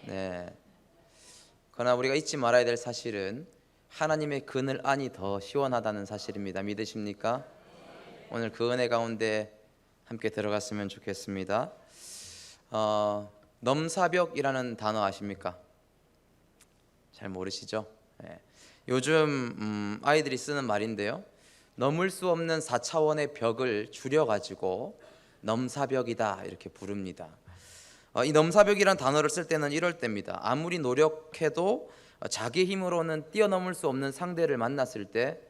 네. 그러나 우리가 잊지 말아야 될 사실은 하나님의 그늘 안이 더 시원하다는 사실입니다. 믿으십니까? 오늘 그 은혜 가운데 함께 들어갔으면 좋겠습니다. 넘사벽이라는 단어 아십니까? 잘 모르시죠? 네. 요즘 아이들이 쓰는 말인데요. 넘을 수 없는 4차원의 벽을 줄여가지고 넘사벽이다 이렇게 부릅니다. 이 넘사벽이란 단어를 쓸 때는 이럴 때입니다. 아무리 노력해도 자기 힘으로는 뛰어넘을 수 없는 상대를 만났을 때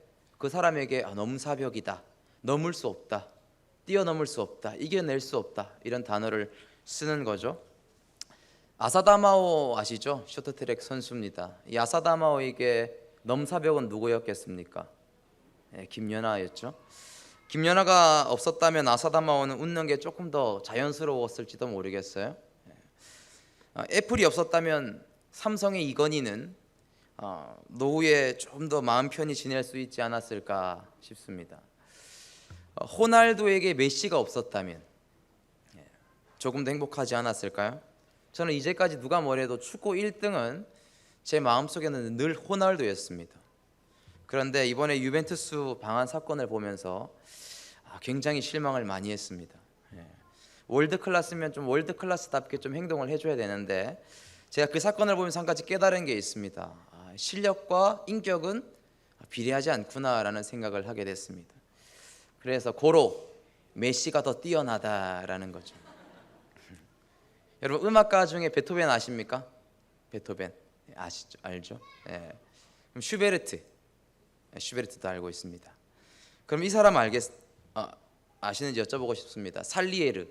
그 사람에게 넘사벽이다, 넘을 수 없다, 뛰어넘을 수 없다, 이겨낼 수 없다, 이런 단어를 쓰는 거죠. 아사다마오 아시죠? 쇼트트랙 선수입니다. 이 아사다마오에게 넘사벽은 누구였겠습니까? 네, 김연아였죠. 김연아가 없었다면 아사다마오는 웃는 게 조금 더 자연스러웠을지도 모르겠어요. 애플이 없었다면 삼성의 이건희는 노후에 좀 더 마음 편히 지낼 수 있지 않았을까 싶습니다. 호날두에게 메시가 없었다면 조금 더 행복하지 않았을까요? 저는 이제까지 누가 뭐래도 축구 1등은 제 마음속에는 늘 호날두였습니다. 그런데 이번에 유벤투스 방한 사건을 보면서 굉장히 실망을 많이 했습니다. 월드 클래스면 좀 월드 클래스답게 좀 행동을 해줘야 되는데 제가 그 사건을 보면서 한 가지 깨달은 게 있습니다. 실력과 인격은 비례하지 않구나라는 생각을 하게 됐습니다. 그래서 고로 메시가 더 뛰어나다라는 거죠. 여러분 음악가 중에 베토벤 아십니까? 베토벤 아시죠? 알죠? 네. 그럼 슈베르트도 알고 있습니다. 그럼 이 사람 아시는지 여쭤보고 싶습니다. 살리에르.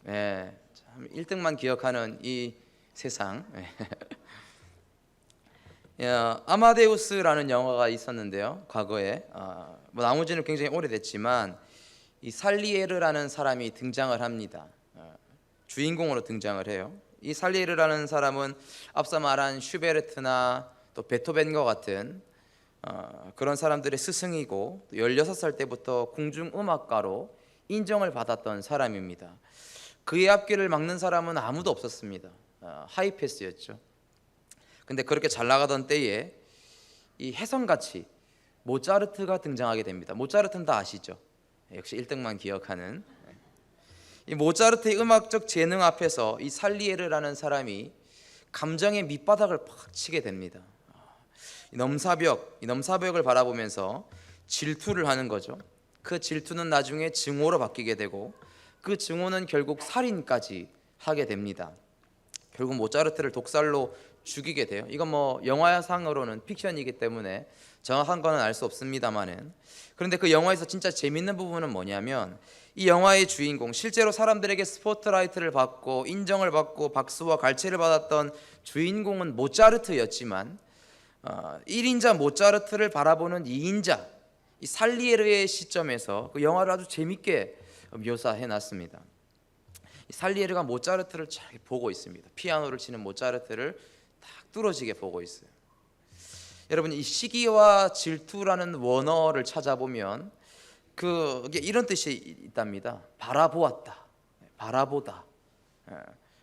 네, 참 1등만 기억하는 이 세상. 아마데우스라는 영화가 있었는데요. 과거에 뭐 나머지는 굉장히 오래됐지만 이 살리에르라는 사람이 등장을 합니다. 주인공으로 등장을 해요. 이 살리에르라는 사람은 앞서 말한 슈베르트나 또 베토벤과 같은 그런 사람들의 스승이고 16살 때부터 궁중음악가로 인정을 받았던 사람입니다. 그의 앞길을 막는 사람은 아무도 없었습니다. 하이패스였죠. 근데 그렇게 잘 나가던 때에 이 혜성같이 모차르트가 등장하게 됩니다. 모차르트는 다 아시죠? 역시 1등만 기억하는 이 모차르트의 음악적 재능 앞에서 이 살리에르라는 사람이 감정의 밑바닥을 팍 치게 됩니다. 이 넘사벽을 바라보면서 질투를 하는 거죠. 그 질투는 나중에 증오로 바뀌게 되고 그 증오는 결국 살인까지 하게 됩니다. 결국 모차르트를 독살로 죽이게 돼요. 이건 뭐 영화상으로는 픽션이기 때문에 정확한 거는 알 수 없습니다만은, 그런데 그 영화에서 진짜 재밌는 부분은 뭐냐면 이 영화의 주인공, 실제로 사람들에게 스포트라이트를 받고 인정을 받고 박수와 갈채를 받았던 주인공은 모차르트였지만 1인자 모차르트를 바라보는 2인자 이 살리에르의 시점에서 그 영화를 아주 재밌게 묘사해 놨습니다. 살리에르가 모차르트를 잘 보고 있습니다. 피아노를 치는 모차르트를 딱 뚫어지게 보고 있어요. 여러분, 이 시기와 질투라는 원어를 찾아보면 그게 이런 뜻이 있답니다. 바라보았다, 바라보다,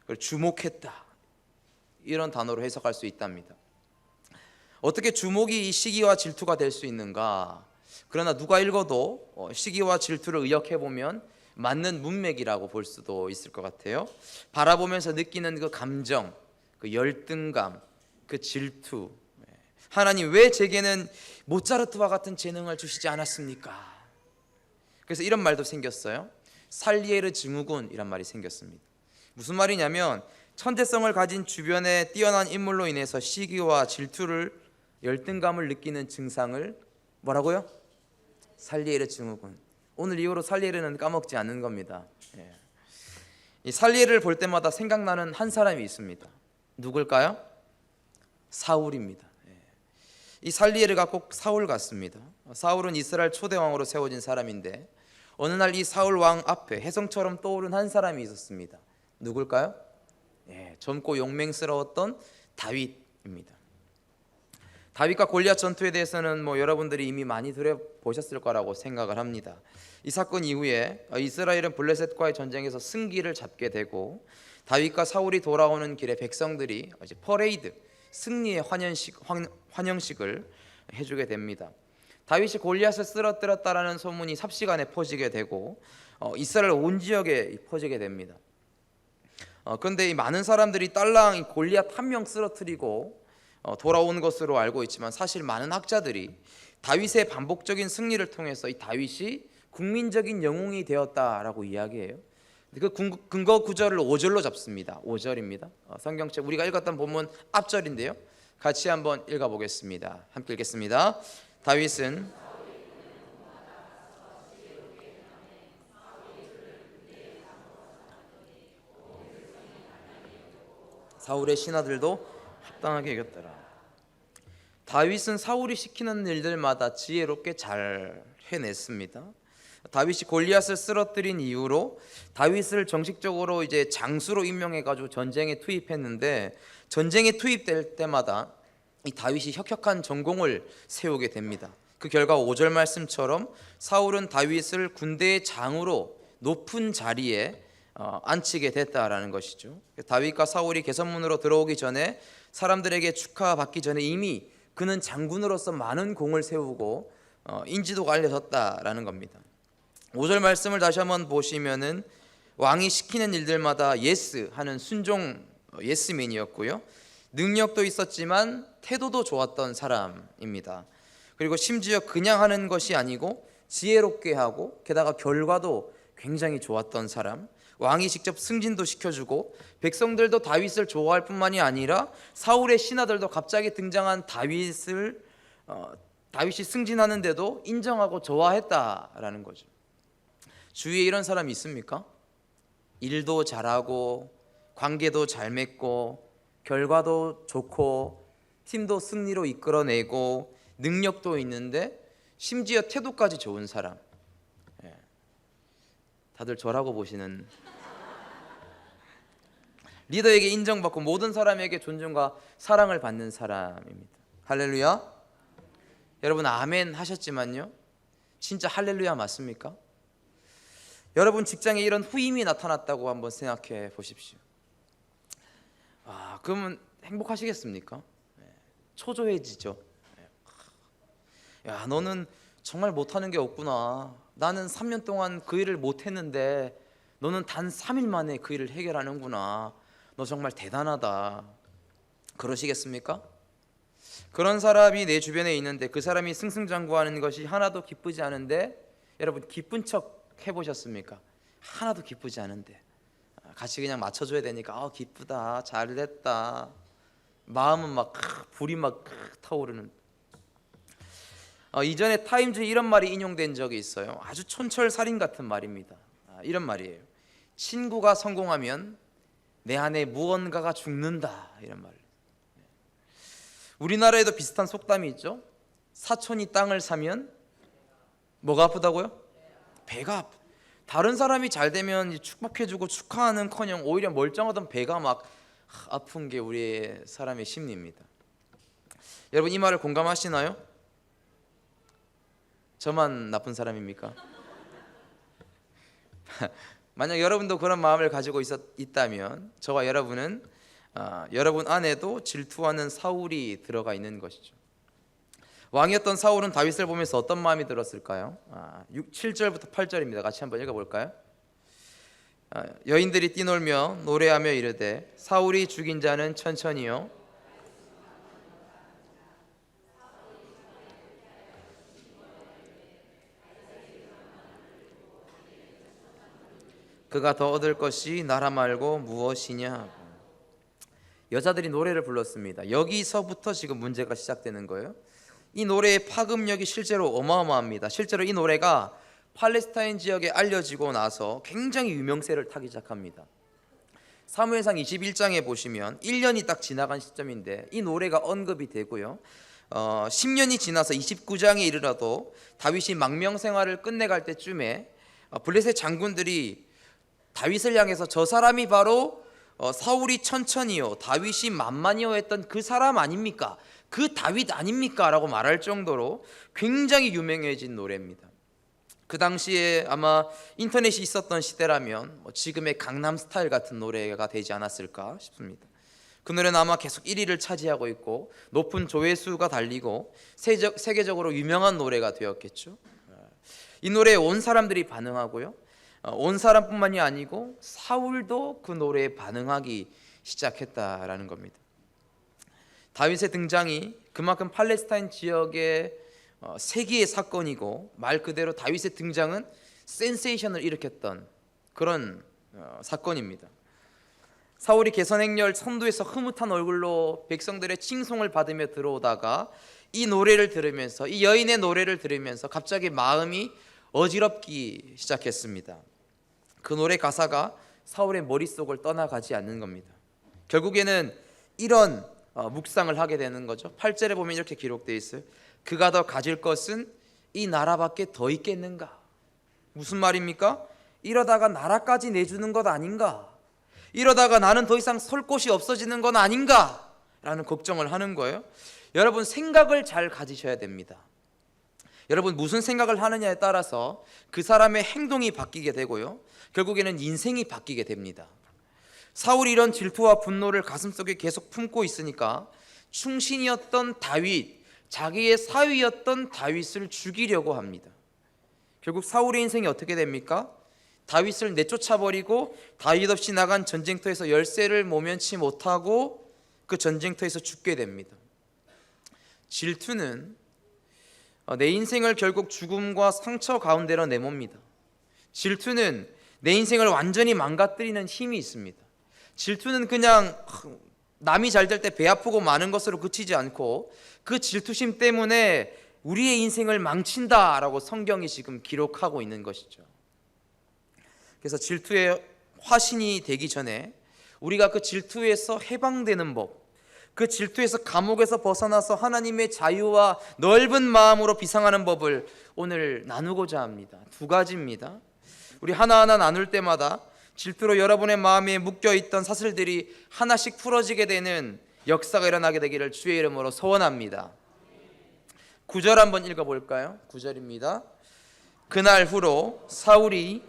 그리고 주목했다, 이런 단어로 해석할 수 있답니다. 어떻게 주목이 이 시기와 질투가 될 수 있는가? 그러나 누가 읽어도 시기와 질투를 의역해 보면 맞는 문맥이라고 볼 수도 있을 것 같아요. 바라보면서 느끼는 그 감정, 그 열등감, 그 질투. 하나님 왜 제게는 모차르트와 같은 재능을 주시지 않았습니까? 그래서 이런 말도 생겼어요. 살리에르 증후군이란 말이 생겼습니다. 무슨 말이냐면 천재성을 가진 주변에 뛰어난 인물로 인해서 시기와 질투를, 열등감을 느끼는 증상을 뭐라고요? 살리에르 증후군. 오늘 이후로 살리에르는 까먹지 않는 겁니다. 이 살리에르를 볼 때마다 생각나는 한 사람이 있습니다. 누굴까요? 사울입니다. 이 살리에르가 꼭 사울 같습니다. 사울은 이스라엘 초대왕으로 세워진 사람인데 어느 날 이 사울 왕 앞에 혜성처럼 떠오른 한 사람이 있었습니다. 누굴까요? 젊고 용맹스러웠던 다윗입니다. 다윗과 골리앗 전투에 대해서는 여러분들이 이미 많이 들어보셨을 거라고 생각을 합니다. 이 사건 이후에 이스라엘은 블레셋과의 전쟁에서 승기를 잡게 되고 다윗과 사울이 돌아오는 길에 백성들이 이제 퍼레이드, 승리의 환영식을 해주게 됩니다. 다윗이 골리앗을 쓰러뜨렸다라는 소문이 삽시간에 퍼지게 되고 이스라엘 온 지역에 퍼지게 됩니다. 그런데 이 많은 사람들이 딸랑 이 골리앗 한 명 쓰러뜨리고 돌아온 것으로 알고 있지만, 사실 많은 학자들이 다윗의 반복적인 승리를 통해서 이 다윗이 국민적인 영웅이 되었다라고 이야기해요. 그 근거 구절을 5절로 잡습니다. 5절입니다. 성경책 우리가 읽었던 본문 앞절인데요. 같이 한번 읽어보겠습니다. 함께 읽겠습니다. 다윗은 사울의 신하들도 합당하게 이겼더라. 다윗은 사울이 시키는 일들마다 지혜롭게 잘 해냈습니다. 다윗이 골리앗을 쓰러뜨린 이후로 다윗을 정식적으로 이제 장수로 임명해 가지고 전쟁에 투입했는데, 전쟁에 투입될 때마다 이 다윗이 혁혁한 전공을 세우게 됩니다. 그 결과 5절 말씀처럼 사울은 다윗을 군대의 장으로 높은 자리에 앉히게 됐다라는 것이죠. 다윗과 사울이 개선문으로 들어오기 전에 사람들에게 축하받기 전에 이미 그는 장군으로서 많은 공을 세우고 인지도가 알려졌다라는 겁니다. 5절 말씀을 다시 한번 보시면은 왕이 시키는 일들마다 예스 하는 순종 예스맨이었고요. 능력도 있었지만 태도도 좋았던 사람입니다. 그리고 심지어 그냥 하는 것이 아니고 지혜롭게 하고 게다가 결과도 굉장히 좋았던 사람. 왕이 직접 승진도 시켜주고 백성들도 다윗을 좋아할 뿐만이 아니라 사울의 신하들도 갑자기 등장한 다윗이 승진하는데도 인정하고 좋아했다라는 거죠. 주위에 이런 사람이 있습니까? 일도 잘하고 관계도 잘 맺고 결과도 좋고 팀도 승리로 이끌어내고 능력도 있는데 심지어 태도까지 좋은 사람. 다들 저라고 보시는, 리더에게 인정받고 모든 사람에게 존중과 사랑을 받는 사람입니다. 할렐루야. 여러분 아멘 하셨지만요, 진짜 할렐루야 맞습니까? 여러분 직장에 이런 후임이 나타났다고 한번 생각해 보십시오. 그러면 행복하시겠습니까? 초조해지죠. 야, 너는 정말 못하는 게 없구나. 나는 3년 동안 그 일을 못했는데 너는 단 3일 만에 그 일을 해결하는구나. 너 정말 대단하다. 그러시겠습니까? 그런 사람이 내 주변에 있는데 그 사람이 승승장구하는 것이 하나도 기쁘지 않은데, 여러분 기쁜 척 해보셨습니까? 하나도 기쁘지 않은데 같이 그냥 맞춰줘야 되니까 기쁘다, 잘됐다, 마음은 막 불이 막 타오르는. 이전에 타임즈에 이런 말이 인용된 적이 있어요. 아주 촌철살인 같은 말입니다. 이런 말이에요. 친구가 성공하면 내 안에 무언가가 죽는다, 이런 말. 우리나라에도 비슷한 속담이 있죠. 사촌이 땅을 사면 뭐가 아프다고요? 배가 아프. 다른 사람이 잘 되면 축복해주고 축하하는커녕 오히려 멀쩡하던 배가 막 아픈 게 우리의 사람의 심리입니다. 여러분 이 말을 공감하시나요? 저만 나쁜 사람입니까? 만약 여러분도 그런 마음을 가지고 있다면 저와 여러분은 여러분 안에도 질투하는 사울이 들어가 있는 것이죠. 왕이었던 사울은 다윗을 보면서 어떤 마음이 들었을까요? 7절부터 8절입니다. 같이 한번 읽어볼까요? 여인들이 뛰놀며 노래하며 이르되 사울이 죽인 자는 천천히요 그가 더 얻을 것이 나라 말고 무엇이냐. 여자들이 노래를 불렀습니다. 여기서부터 지금 문제가 시작되는 거예요. 이 노래의 파급력이 실제로 어마어마합니다. 실제로 이 노래가 팔레스타인 지역에 알려지고 나서 굉장히 유명세를 타기 시작합니다. 사무엘상 21장에 보시면 1년이 딱 지나간 시점인데 이 노래가 언급이 되고요. 10년이 지나서 29장에 이르러도 다윗이 망명 생활을 끝내갈 때쯤에 블레셋 장군들이 다윗을 향해서 저 사람이 바로 사울이 천천히요 다윗이 만만히요 했던 그 사람 아닙니까? 그 다윗 아닙니까? 라고 말할 정도로 굉장히 유명해진 노래입니다. 그 당시에 아마 인터넷이 있었던 시대라면 지금의 강남스타일 같은 노래가 되지 않았을까 싶습니다. 그 노래는 아마 계속 1위를 차지하고 있고 높은 조회수가 달리고 세계적으로 유명한 노래가 되었겠죠. 이 노래에 온 사람들이 반응하고요, 온 사람뿐만이 아니고 사울도 그 노래에 반응하기 시작했다라는 겁니다. 다윗의 등장이 그만큼 팔레스타인 지역의 세기의 사건이고, 말 그대로 다윗의 등장은 센세이션을 일으켰던 그런 사건입니다. 사울이 개선행렬 선두에서 흐뭇한 얼굴로 백성들의 칭송을 받으며 들어오다가 이 노래를 들으면서, 이 여인의 노래를 들으면서 갑자기 마음이 어지럽기 시작했습니다. 그 노래 가사가 사울의 머릿속을 떠나가지 않는 겁니다. 결국에는 이런 묵상을 하게 되는 거죠. 8절에 보면 이렇게 기록되어 있어요. 그가 더 가질 것은 이 나라밖에 더 있겠는가? 무슨 말입니까? 이러다가 나라까지 내주는 것 아닌가? 이러다가 나는 더 이상 설 곳이 없어지는 건 아닌가? 라는 걱정을 하는 거예요. 여러분, 생각을 잘 가지셔야 됩니다. 여러분, 무슨 생각을 하느냐에 따라서 그 사람의 행동이 바뀌게 되고요, 결국에는 인생이 바뀌게 됩니다. 사울이 이런 질투와 분노를 가슴속에 계속 품고 있으니까 충신이었던 다윗, 자기의 사위였던 다윗을 죽이려고 합니다. 결국 사울의 인생이 어떻게 됩니까? 다윗을 내쫓아버리고 다윗 없이 나간 전쟁터에서 열쇠를 모면치 못하고 그 전쟁터에서 죽게 됩니다. 질투는 내 인생을 결국 죽음과 상처 가운데로 내몬니다. 질투는 내 인생을 완전히 망가뜨리는 힘이 있습니다. 질투는 그냥 남이 잘 될 때 배 아프고 많은 것으로 그치지 않고 그 질투심 때문에 우리의 인생을 망친다라고 성경이 지금 기록하고 있는 것이죠. 그래서 질투의 화신이 되기 전에 우리가 그 질투에서 해방되는 법, 그 질투에서 감옥에서 벗어나서 하나님의 자유와 넓은 마음으로 비상하는 법을 오늘 나누고자 합니다. 두 가지입니다. 우리 하나하나 나눌 때마다 질투로 여러분의 마음에 묶여있던 사슬들이 하나씩 풀어지게 되는 역사가 일어나게 되기를 주의 이름으로 소원합니다. 9절 한번 읽어볼까요? 9절입니다. 그날 후로 사울이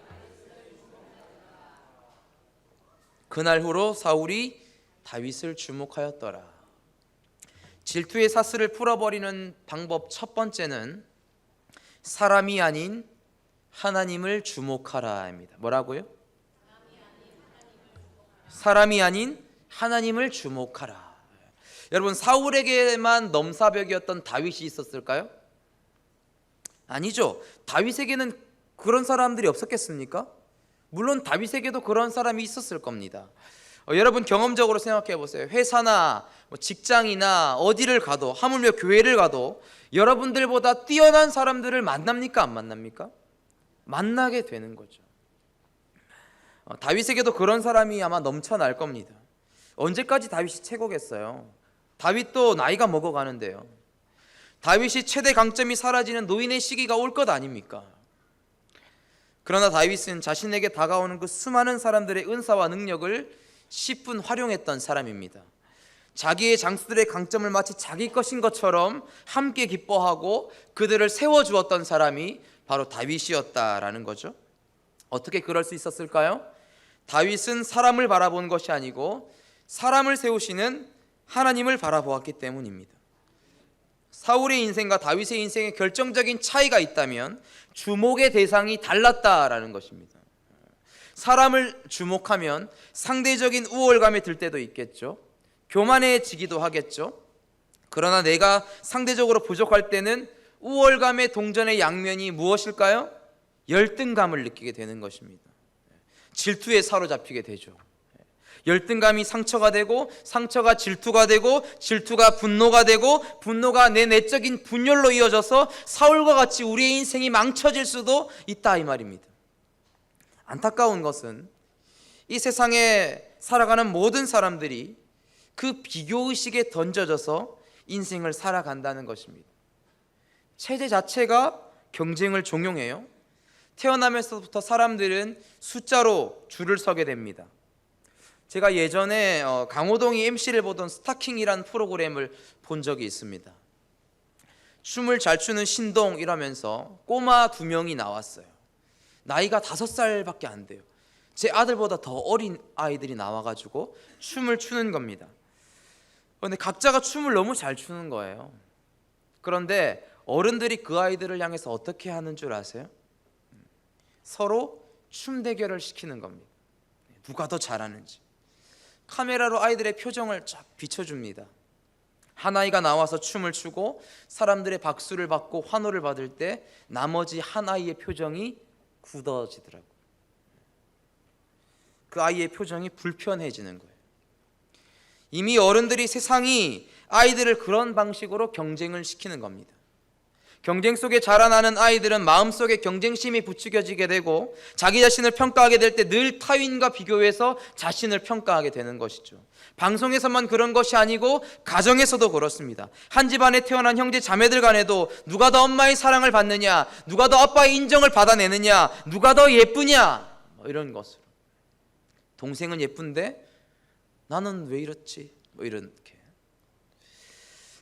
다윗을 주목하였더라. 질투의 사슬을 풀어버리는 방법 첫 번째는 사람이 아닌 하나님을 주목하라입니다. 뭐라고요? 사람이 아닌 하나님을 주목하라. 여러분, 사울에게만 넘사벽이었던 다윗이 있었을까요? 아니죠. 다윗에게는 그런 사람들이 없었겠습니까? 물론 다윗에게도 그런 사람이 있었을 겁니다. 여러분, 경험적으로 생각해 보세요. 회사나 직장이나 어디를 가도, 하물며 교회를 가도 여러분들보다 뛰어난 사람들을 만납니까? 안 만납니까? 만나게 되는 거죠. 다윗에게도 그런 사람이 아마 넘쳐날 겁니다. 언제까지 다윗이 최고겠어요? 다윗도 나이가 먹어가는데요. 다윗이 최대 강점이 사라지는 노인의 시기가 올 것 아닙니까? 그러나 다윗은 자신에게 다가오는 그 수많은 사람들의 은사와 능력을 10분 활용했던 사람입니다. 자기의 장수들의 강점을 마치 자기 것인 것처럼 함께 기뻐하고 그들을 세워주었던 사람이 바로 다윗이었다라는 거죠. 어떻게 그럴 수 있었을까요? 다윗은 사람을 바라본 것이 아니고 사람을 세우시는 하나님을 바라보았기 때문입니다. 사울의 인생과 다윗의 인생에 결정적인 차이가 있다면 주목의 대상이 달랐다라는 것입니다. 사람을 주목하면 상대적인 우월감이 들 때도 있겠죠. 교만해지기도 하겠죠. 그러나 내가 상대적으로 부족할 때는 우월감의 동전의 양면이 무엇일까요? 열등감을 느끼게 되는 것입니다. 질투에 사로잡히게 되죠. 열등감이 상처가 되고, 상처가 질투가 되고, 질투가 분노가 되고, 분노가 내 내적인 분열로 이어져서 사울과 같이 우리의 인생이 망쳐질 수도 있다, 이 말입니다. 안타까운 것은 이 세상에 살아가는 모든 사람들이 그 비교의식에 던져져서 인생을 살아간다는 것입니다. 체제 자체가 경쟁을 종용해요. 태어나면서부터 사람들은 숫자로 줄을 서게 됩니다. 제가 예전에 강호동이 MC를 보던 스타킹이라는 프로그램을 본 적이 있습니다. 춤을 잘 추는 신동 이러면서 꼬마 2명이 나왔어요. 나이가 5살밖에 안 돼요. 제 아들보다 더 어린 아이들이 나와가지고 춤을 추는 겁니다. 그런데 각자가 춤을 너무 잘 추는 거예요. 그런데 어른들이 그 아이들을 향해서 어떻게 하는 줄 아세요? 서로 춤 대결을 시키는 겁니다. 누가 더 잘하는지. 카메라로 아이들의 표정을 쫙 비춰줍니다. 한 아이가 나와서 춤을 추고 사람들의 박수를 받고 환호를 받을 때 나머지 한 아이의 표정이 굳어지더라고요. 그 아이의 표정이 불편해지는 거예요. 이미 어른들이 세상이 아이들을 그런 방식으로 경쟁을 시키는 겁니다. 경쟁 속에 자라나는 아이들은 마음속에 경쟁심이 부추겨지게 되고 자기 자신을 평가하게 될 때 늘 타인과 비교해서 자신을 평가하게 되는 것이죠. 방송에서만 그런 것이 아니고 가정에서도 그렇습니다. 한 집안에 태어난 형제 자매들 간에도 누가 더 엄마의 사랑을 받느냐, 누가 더 아빠의 인정을 받아내느냐, 누가 더 예쁘냐, 이런 것으로. 동생은 예쁜데 나는 왜 이렇지? 이렇게.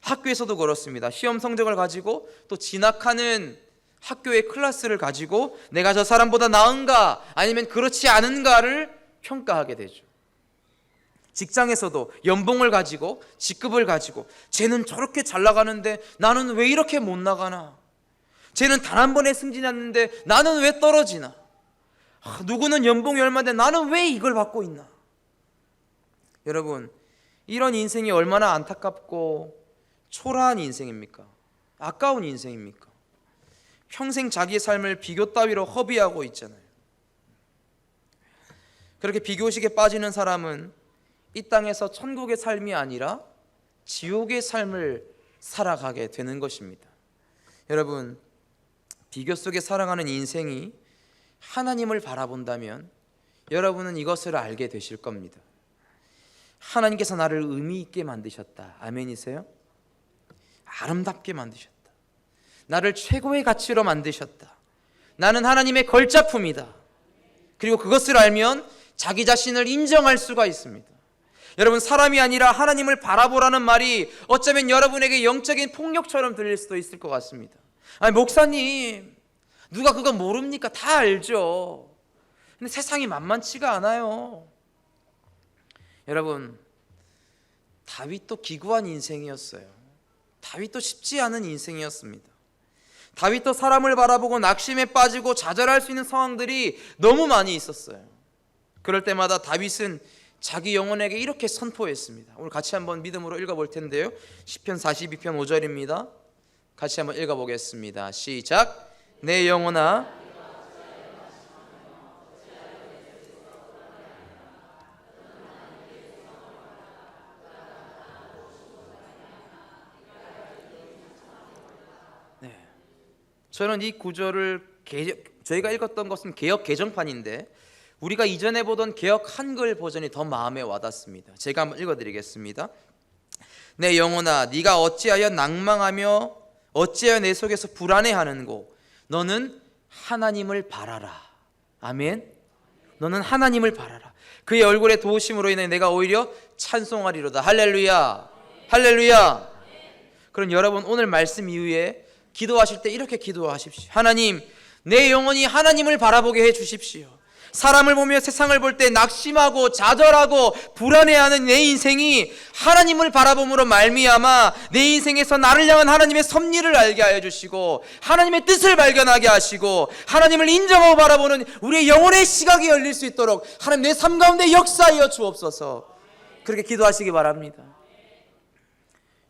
학교에서도 그렇습니다. 시험 성적을 가지고 또 진학하는 학교의 클래스를 가지고 내가 저 사람보다 나은가 아니면 그렇지 않은가를 평가하게 되죠. 직장에서도 연봉을 가지고 직급을 가지고 쟤는 저렇게 잘 나가는데 나는 왜 이렇게 못 나가나? 쟤는 단 한 번에 승진했는데 나는 왜 떨어지나? 누구는 연봉이 얼마인데 나는 왜 이걸 받고 있나? 여러분, 이런 인생이 얼마나 안타깝고 초라한 인생입니까? 아까운 인생입니까? 평생 자기의 삶을 비교 따위로 허비하고 있잖아요. 그렇게 비교식에 빠지는 사람은 이 땅에서 천국의 삶이 아니라 지옥의 삶을 살아가게 되는 것입니다. 여러분, 비교 속에 살아가는 인생이 하나님을 바라본다면 여러분은 이것을 알게 되실 겁니다. 하나님께서 나를 의미 있게 만드셨다. 아멘이세요? 아름답게 만드셨다. 나를 최고의 가치로 만드셨다. 나는 하나님의 걸작품이다. 그리고 그것을 알면 자기 자신을 인정할 수가 있습니다. 여러분, 사람이 아니라 하나님을 바라보라는 말이 어쩌면 여러분에게 영적인 폭력처럼 들릴 수도 있을 것 같습니다. 아니, 목사님, 누가 그거 모릅니까? 다 알죠. 근데 세상이 만만치가 않아요. 여러분, 다윗도 기구한 인생이었어요. 다윗도 쉽지 않은 인생이었습니다. 다윗도 사람을 바라보고 낙심에 빠지고 좌절할 수 있는 상황들이 너무 많이 있었어요. 그럴 때마다 다윗은 자기 영혼에게 이렇게 선포했습니다. 오늘 같이 한번 믿음으로 읽어볼 텐데요. 시편 42편 5절입니다. 같이 한번 읽어보겠습니다. 시작. 내 영혼아, 저는 이 구절을 저희가 읽었던 것은 개역 개정판인데 우리가 이전에 보던 개역 한글 버전이 더 마음에 와닿습니다. 제가 한번 읽어드리겠습니다. 내 영혼아, 네가 어찌하여 낭망하며 어찌하여 내 속에서 불안해하는고? 너는 하나님을 바라라. 아멘. 너는 하나님을 바라라. 그의 얼굴의 도우심으로 인해 내가 오히려 찬송하리로다. 할렐루야, 할렐루야. 그럼 여러분, 오늘 말씀 이후에 기도하실 때 이렇게 기도하십시오. 하나님, 내 영혼이 하나님을 바라보게 해 주십시오. 사람을 보며 세상을 볼 때 낙심하고 좌절하고 불안해하는 내 인생이 하나님을 바라봄으로 말미암아 내 인생에서 나를 향한 하나님의 섭리를 알게 하여 주시고 하나님의 뜻을 발견하게 하시고 하나님을 인정하고 바라보는 우리의 영혼의 시각이 열릴 수 있도록 하나님 내 삶 가운데 역사하여 주옵소서. 그렇게 기도하시기 바랍니다.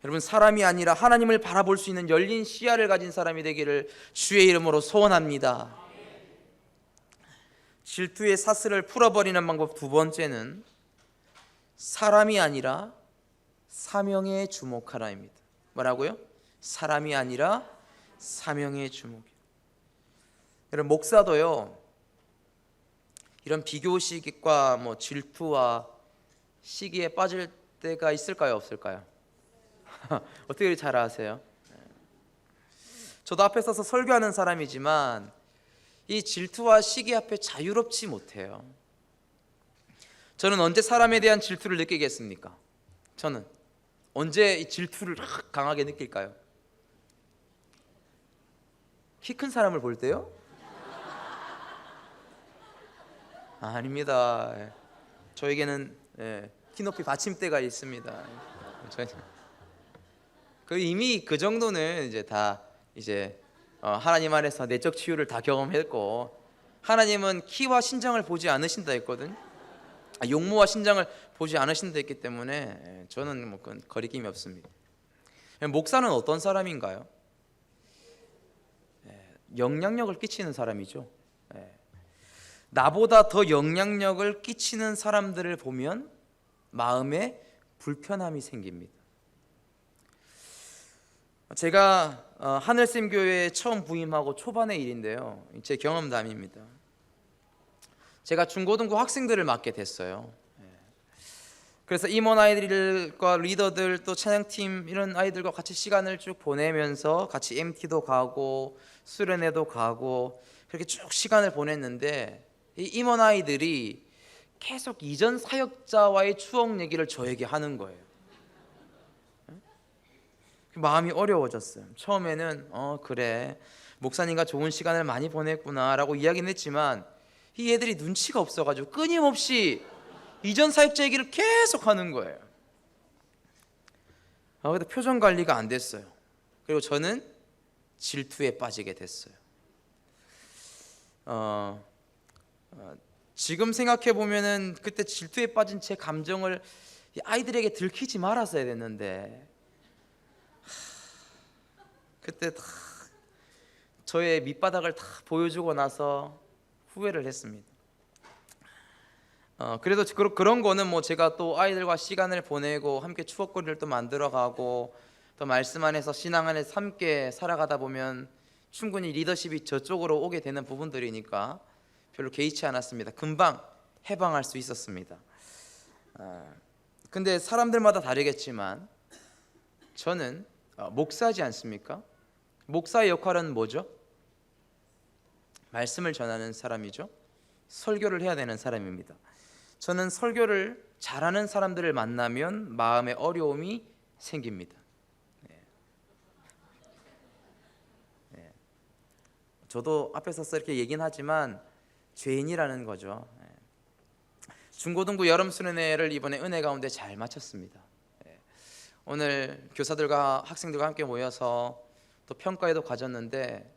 여러분, 사람이 아니라 하나님을 바라볼 수 있는 열린 시야를 가진 사람이 되기를 주의 이름으로 소원합니다. 질투의 사슬을 풀어버리는 방법 두 번째는 사람이 아니라 사명에 주목하라입니다. 뭐라고요? 사람이 아니라 사명에 주목. 여러분, 목사도요, 이런 비교식과 질투와 시기에 빠질 때가 있을까요, 없을까요? 어떻게 잘 아세요? 저도 앞에 서서 설교하는 사람이지만 이 질투와 시기 앞에 자유롭지 못해요. 저는 언제 사람에 대한 질투를 느끼겠습니까? 저는 언제 이 질투를 강하게 느낄까요? 키 큰 사람을 볼 때요? 아닙니다. 저에게는 키높이 받침대가 있습니다. 이미 그 정도는 이제 다 하나님 안에서 내적 치유를 다 경험했고, 하나님은 키와 신장을 보지 않으신다 했거든. 용모와 신장을 보지 않으신다 했기 때문에 저는 뭐 그건 거리낌이 없습니다. 목사는 어떤 사람인가요? 영향력을 끼치는 사람이죠. 나보다 더 영향력을 끼치는 사람들을 보면 마음에 불편함이 생깁니다. 제가 하늘샘교회에 처음 부임하고 초반의 일인데요, 제 경험담입니다. 제가 중고등부 학생들을 맡게 됐어요. 그래서 임원 아이들과 리더들, 또 찬양팀 이런 아이들과 같이 시간을 쭉 보내면서 같이 MT도 가고 수련회도 가고 그렇게 쭉 시간을 보냈는데, 이 임원 아이들이 계속 이전 사역자와의 추억 얘기를 저에게 하는 거예요. 마음이 어려워졌어요. 처음에는 그래, 목사님과 좋은 시간을 많이 보냈구나 라고 이야기는 했지만, 이 애들이 눈치가 없어가지고 끊임없이 이전 사역자 얘기를 계속 하는 거예요. 근데 표정 관리가 안 됐어요. 그리고 저는 질투에 빠지게 됐어요. 지금 생각해 보면은 그때 질투에 빠진 제 감정을 이 아이들에게 들키지 말았어야 됐는데, 그때 다 저의 밑바닥을 다 보여주고 나서 후회를 했습니다. 그래도 그런 거는 뭐 제가 또 아이들과 시간을 보내고 함께 추억거리를 또 만들어가고 또 말씀 안에서 신앙 안에서 함께 살아가다 보면 충분히 리더십이 저쪽으로 오게 되는 부분들이니까 별로 개의치 않았습니다. 금방 해방할 수 있었습니다. 근데 사람들마다 다르겠지만 저는 목사지 않습니까? 목사의 역할은 뭐죠? 말씀을 전하는 사람이죠. 설교를 해야 되는 사람입니다. 저는 설교를 잘하는 사람들을 만나면 마음에 어려움이 생깁니다. 저도 앞에 서서 이렇게 얘기는 하지만 죄인이라는 거죠. 중고등부 여름 수련회를 이번에 은혜 가운데 잘 마쳤습니다. 오늘 교사들과 학생들과 함께 모여서 또 평가회도 가졌는데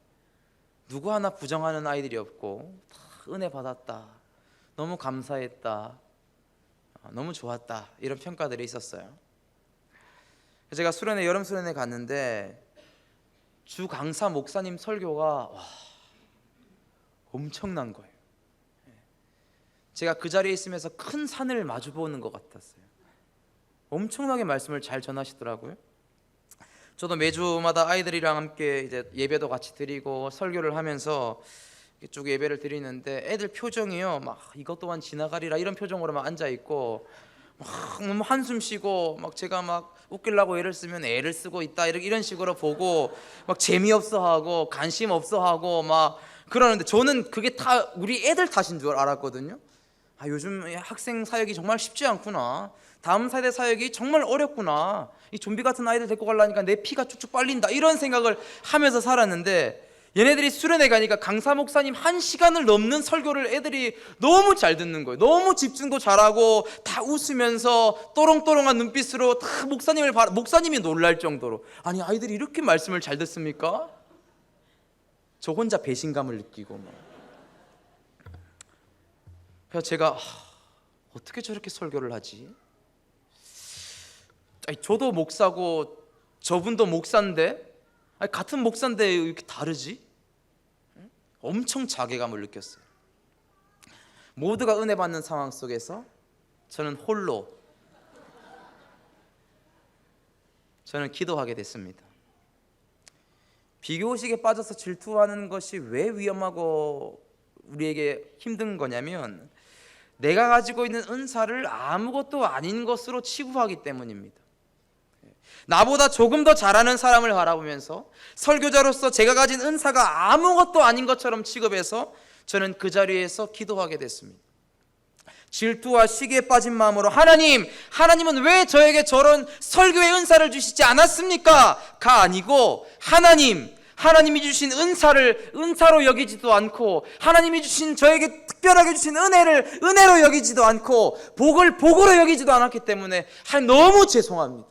누구 하나 부정하는 아이들이 없고 다 은혜 받았다, 너무 감사했다, 너무 좋았다, 이런 평가들이 있었어요. 제가 수련회 여름 수련회 갔는데 주 강사 목사님 설교가 엄청난 거예요. 제가 그 자리에 있으면서 큰 산을 마주보는 것 같았어요. 엄청나게 말씀을 잘 전하시더라고요. 저도 매주마다 아이들이랑 함께 이제 예배도 같이 드리고 설교를 하면서 쭉 예배를 드리는데 애들 표정이요, 막 이것 또한 지나가리라 이런 표정으로 막 앉아 있고 막 너무 한숨 쉬고, 막 제가 막 웃기려고 애를 쓰면 애를 쓰고 있다 이런 식으로 보고 막 재미없어하고 관심 없어하고 막 그러는데, 저는 그게 다 우리 애들 탓인 줄 알았거든요. 요즘 학생 사역이 정말 쉽지 않구나, 다음 세대 사역이 정말 어렵구나, 이 좀비 같은 아이들 데리고 가려니까 내 피가 쭉쭉 빨린다, 이런 생각을 하면서 살았는데, 얘네들이 수련회 가니까 강사 목사님 1시간을 넘는 설교를 애들이 너무 잘 듣는 거예요. 너무 집중도 잘하고 다 웃으면서 또롱또롱한 눈빛으로 다 목사님이 놀랄 정도로, 아니 아이들이 이렇게 말씀을 잘 듣습니까? 저 혼자 배신감을 느끼고 그래서 제가 어떻게 저렇게 설교를 하지? 저도 목사고 저분도 목사인데, 같은 목사인데 왜 이렇게 다르지? 엄청 자괴감을 느꼈어요. 모두가 은혜 받는 상황 속에서 저는 기도하게 됐습니다. 비교의식에 빠져서 질투하는 것이 왜 위험하고 우리에게 힘든 거냐면, 내가 가지고 있는 은사를 아무것도 아닌 것으로 치부하기 때문입니다. 나보다 조금 더 잘하는 사람을 바라보면서 설교자로서 제가 가진 은사가 아무것도 아닌 것처럼 취급해서 저는 그 자리에서 기도하게 됐습니다. 질투와 시기에 빠진 마음으로 하나님은 왜 저에게 저런 설교의 은사를 주시지 않았습니까? 가 아니고, 하나님이 주신 은사를 은사로 여기지도 않고, 하나님이 주신 저에게 특별하게 주신 은혜를 은혜로 여기지도 않고, 복을 복으로 여기지도 않았기 때문에 하나님 너무 죄송합니다.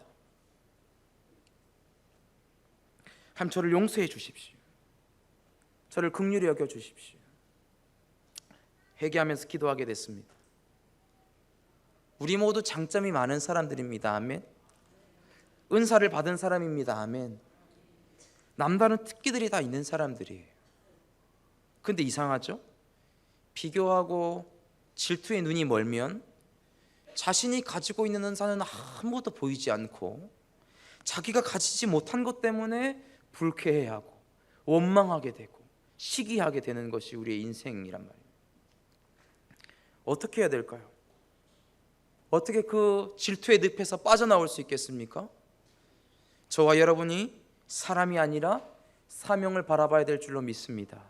하나님 저를 용서해 주십시오. 저를 긍휼히 여겨 주십시오. 회개하면서 기도하게 됐습니다. 우리 모두 장점이 많은 사람들입니다. 아멘. 은사를 받은 사람입니다. 아멘. 남다른 특기들이 다 있는 사람들이에요. 근데 이상하죠? 비교하고 질투의 눈이 멀면 자신이 가지고 있는 은사는 아무것도 보이지 않고, 자기가 가지지 못한 것 때문에 불쾌해하고 원망하게 되고 시기하게 되는 것이 우리의 인생이란 말이에요. 어떻게 해야 될까요? 어떻게 그 질투의 늪에서 빠져나올 수 있겠습니까? 저와 여러분이 사람이 아니라 사명을 바라봐야 될 줄로 믿습니다.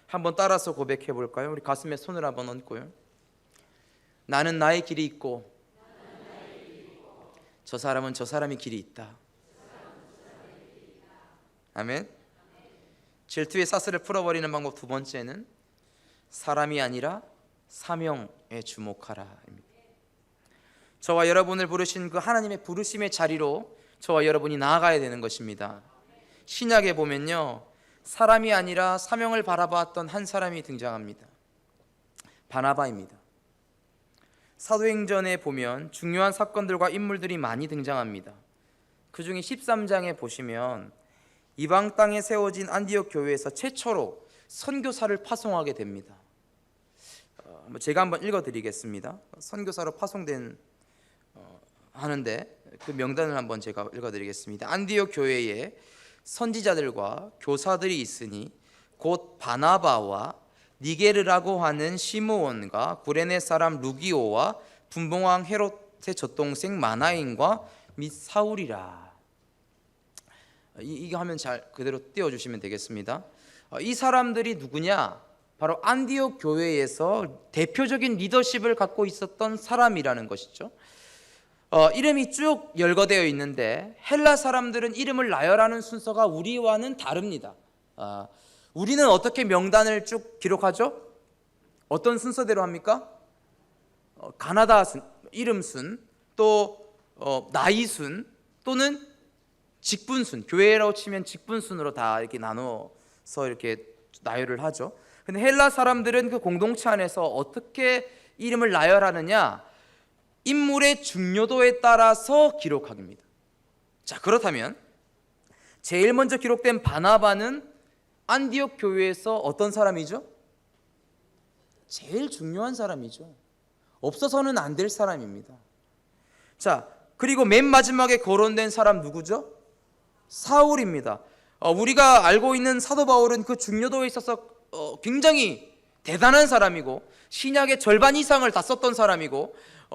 한번 따라서 고백해 볼까요? 우리 가슴에 손을 한번 얹고요. 나는 나의 길이 있고 저 사람은 저 사람의 길이 있다. 아멘. 질투의 사슬을 풀어버리는 방법 두 번째는 사람이 아니라 사명에 주목하라입니다. 저와 여러분을 부르신 그 하나님의 부르심의 자리로 저와 여러분이 나아가야 되는 것입니다. 신약에 보면요, 사람이 아니라 사명을 바라봤던 한 사람이 등장합니다. 바나바입니다. 사도행전에 보면 중요한 사건들과 인물들이 많이 등장합니다. 그 중에 13장에 보시면 이방 땅에 세워진 안디옥 교회에서 최초로 선교사를 파송하게 됩니다. 제가 한번 읽어드리겠습니다. 선교사로 파송된 하는데 그 명단을 한번 제가 읽어드리겠습니다. 안디옥 교회에 선지자들과 교사들이 있으니 곧 바나바와 니게르라고 하는 시므온과 구레네 사람 루기오와 분봉왕 헤롯의 젖동생 마나인과 및 사울이라. 이거 하면 잘 그대로 띄워주시면 되겠습니다. 이 사람들이 누구냐? 바로 안디옥 교회에서 대표적인 리더십을 갖고 있었던 사람이라는 것이죠. 이름이 쭉 열거되어 있는데 헬라 사람들은 이름을 나열하는 순서가 우리와는 다릅니다. 우리는 어떻게 명단을 쭉 기록하죠? 어떤 순서대로 합니까? 가나다 순, 이름 순, 또 나이 순, 또는 직분 순. 교회라고 치면 직분 순으로 다 이렇게 나눠서 이렇게 나열을 하죠. 근데 헬라 사람들은 그 공동체 안에서 어떻게 이름을 나열하느냐? 인물의 중요도에 따라서 기록합니다. 자, 그렇다면 제일 먼저 기록된 바나바는 안디옥 교회에서 어떤 사람이죠? 제일 중요한 사람이죠. 없어서는 안 될 사람입니다. 자, 그리고 맨 마지막에 거론된 사람 누구죠? 사울입니다. 우리가 알고 있는 사도 바울은 그 중요도에 있어서 굉장히 대단한 사람이고 신약의 절반 이상을 다 썼던 사람이고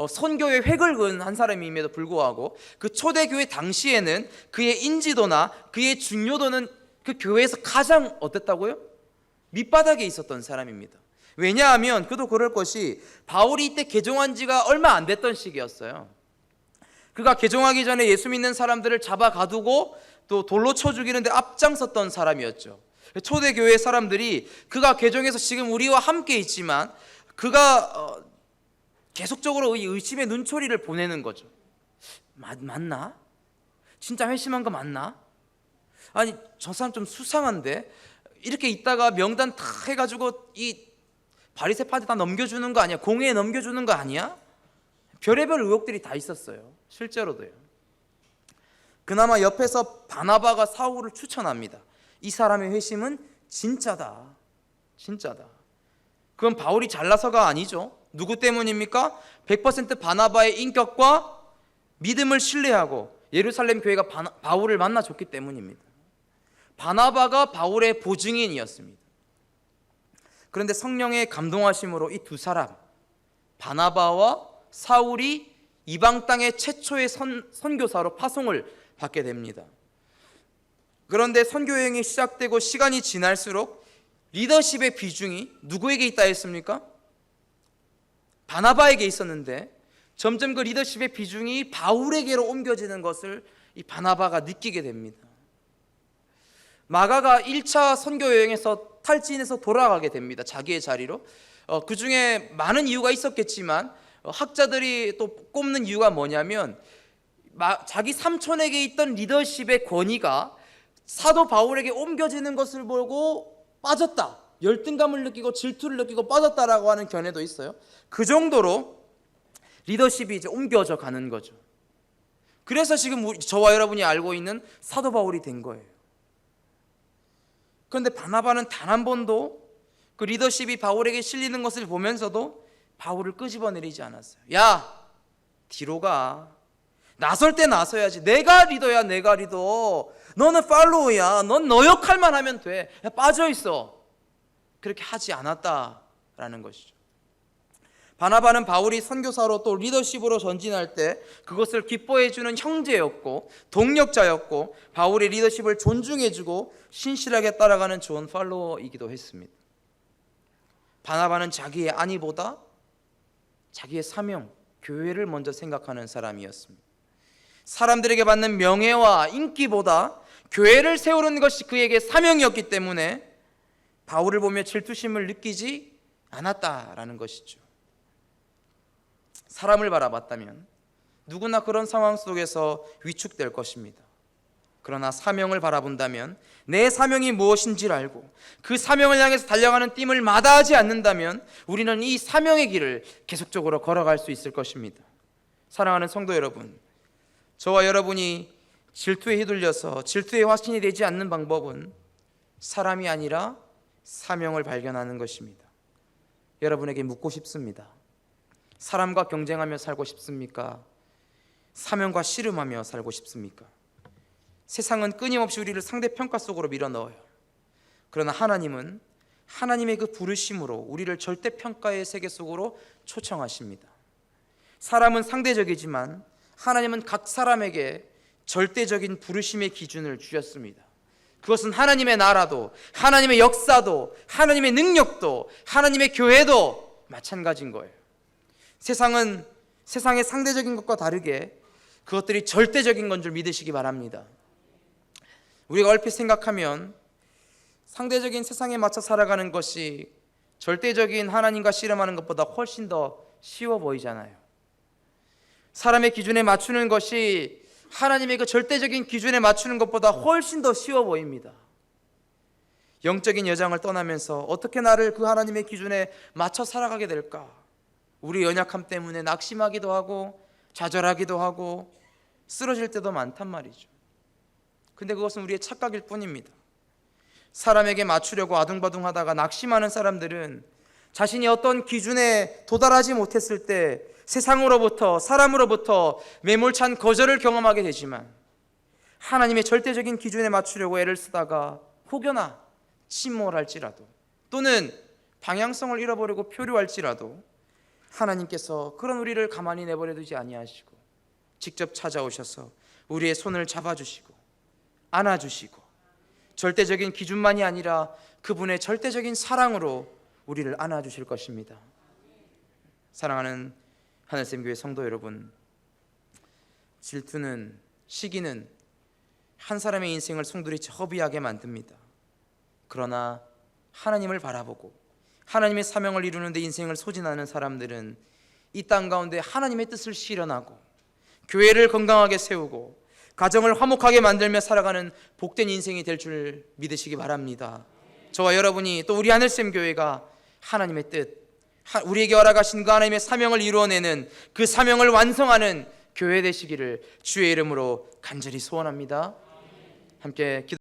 선교의 획을 그은 한 사람임에도 불구하고 그 초대교회 당시에는 그의 인지도나 그의 중요도는 그 교회에서 가장 어땠다고요? 밑바닥에 있었던 사람입니다. 왜냐하면 그도 그럴 것이 바울이 이때 개종한 지가 얼마 안 됐던 시기였어요. 그가 개종하기 전에 예수 믿는 사람들을 잡아 가두고 또 돌로 쳐 죽이는데 앞장섰던 사람이었죠. 초대교회 사람들이 그가 개종해서 지금 우리와 함께 있지만 그가 계속적으로 의심의 눈초리를 보내는 거죠. 맞나? 진짜 회심한 거 맞나? 아니, 저 사람 좀 수상한데? 이렇게 있다가 명단 다 해가지고 이 바리새파한테 다 넘겨주는 거 아니야? 공회에 넘겨주는 거 아니야? 별의별 의혹들이 다 있었어요. 실제로도요. 그나마 옆에서 바나바가 사울을 추천합니다. 이 사람의 회심은 진짜다. 진짜다. 그건 바울이 잘나서가 아니죠. 누구 때문입니까? 100% 바나바의 인격과 믿음을 신뢰하고 예루살렘 교회가 바울을 만나줬기 때문입니다. 바나바가 바울의 보증인이었습니다. 그런데 성령의 감동하심으로 이 두 사람, 바나바와 사울이 이방 땅의 최초의 선교사로 파송을 받게 됩니다. 그런데 선교 여행이 시작되고 시간이 지날수록 리더십의 비중이 누구에게 있다 했습니까? 바나바에게 있었는데 점점 그 리더십의 비중이 바울에게로 옮겨지는 것을 이 바나바가 느끼게 됩니다. 마가가 1차 선교 여행에서 탈진해서 돌아가게 됩니다. 자기의 자리로. 그 중에 많은 이유가 있었겠지만 학자들이 또 꼽는 이유가 뭐냐면 자기 삼촌에게 있던 리더십의 권위가 사도 바울에게 옮겨지는 것을 보고 빠졌다, 열등감을 느끼고 질투를 느끼고 빠졌다라고 하는 견해도 있어요. 그 정도로 리더십이 이제 옮겨져 가는 거죠. 그래서 지금 저와 여러분이 알고 있는 사도 바울이 된 거예요. 그런데 바나바는 단 한 번도 그 리더십이 바울에게 실리는 것을 보면서도 바울을 끄집어내리지 않았어요. 야, 뒤로 가. 나설 때 나서야지. 내가 리더야, 내가 리더. 너는 팔로우야. 넌 너 역할만 하면 돼. 빠져 있어. 그렇게 하지 않았다라는 것이죠. 바나바는 바울이 선교사로 또 리더십으로 전진할 때 그것을 기뻐해 주는 형제였고 동력자였고 바울의 리더십을 존중해주고 신실하게 따라가는 좋은 팔로워이기도 했습니다. 바나바는 자기의 안위보다 자기의 사명, 교회를 먼저 생각하는 사람이었습니다. 사람들에게 받는 명예와 인기보다 교회를 세우는 것이 그에게 사명이었기 때문에 바울을 보며 질투심을 느끼지 않았다라는 것이죠. 사람을 바라봤다면 누구나 그런 상황 속에서 위축될 것입니다. 그러나 사명을 바라본다면 내 사명이 무엇인지를 알고 그 사명을 향해서 달려가는 띠을 마다하지 않는다면 우리는 이 사명의 길을 계속적으로 걸어갈 수 있을 것입니다. 사랑하는 성도 여러분, 저와 여러분이 질투에 휘둘려서 질투의 화신이 되지 않는 방법은 사람이 아니라 사명을 발견하는 것입니다. 여러분에게 묻고 싶습니다. 사람과 경쟁하며 살고 싶습니까? 사명과 씨름하며 살고 싶습니까? 세상은 끊임없이 우리를 상대평가 속으로 밀어넣어요. 그러나 하나님은 하나님의 그 부르심으로 우리를 절대평가의 세계 속으로 초청하십니다. 사람은 상대적이지만 하나님은 각 사람에게 절대적인 부르심의 기준을 주셨습니다. 그것은 하나님의 나라도 하나님의 역사도 하나님의 능력도 하나님의 교회도 마찬가지인 거예요. 세상은 세상의 상대적인 것과 다르게 그것들이 절대적인 건 줄 믿으시기 바랍니다. 우리가 얼핏 생각하면 상대적인 세상에 맞춰 살아가는 것이 절대적인 하나님과 씨름하는 것보다 훨씬 더 쉬워 보이잖아요. 사람의 기준에 맞추는 것이 하나님의 그 절대적인 기준에 맞추는 것보다 훨씬 더 쉬워 보입니다. 영적인 여정을 떠나면서 어떻게 나를 그 하나님의 기준에 맞춰 살아가게 될까? 우리 연약함 때문에 낙심하기도 하고 좌절하기도 하고 쓰러질 때도 많단 말이죠. 근데 그것은 우리의 착각일 뿐입니다. 사람에게 맞추려고 아둥바둥하다가 낙심하는 사람들은 자신이 어떤 기준에 도달하지 못했을 때 세상으로부터 사람으로부터 매몰찬 거절을 경험하게 되지만 하나님의 절대적인 기준에 맞추려고 애를 쓰다가 혹여나 침몰할지라도 또는 방향성을 잃어버리고 표류할지라도 하나님께서 그런 우리를 가만히 내버려 두지 아니하시고 직접 찾아오셔서 우리의 손을 잡아주시고 안아주시고 절대적인 기준만이 아니라 그분의 절대적인 사랑으로 우리를 안아주실 것입니다. 사랑하는 하늘샘교회 성도 여러분, 질투는, 시기는 한 사람의 인생을 송두리 허비하게 만듭니다. 그러나 하나님을 바라보고 하나님의 사명을 이루는 데 인생을 소진하는 사람들은 이 땅 가운데 하나님의 뜻을 실현하고 교회를 건강하게 세우고 가정을 화목하게 만들며 살아가는 복된 인생이 될 줄 믿으시기 바랍니다. 저와 여러분이 또 우리 하늘샘교회가 하나님의 뜻, 우리에게 허락하신 그 하나님의 사명을 이루어내는 그 사명을 완성하는 교회 되시기를 주의 이름으로 간절히 소원합니다. 함께 기도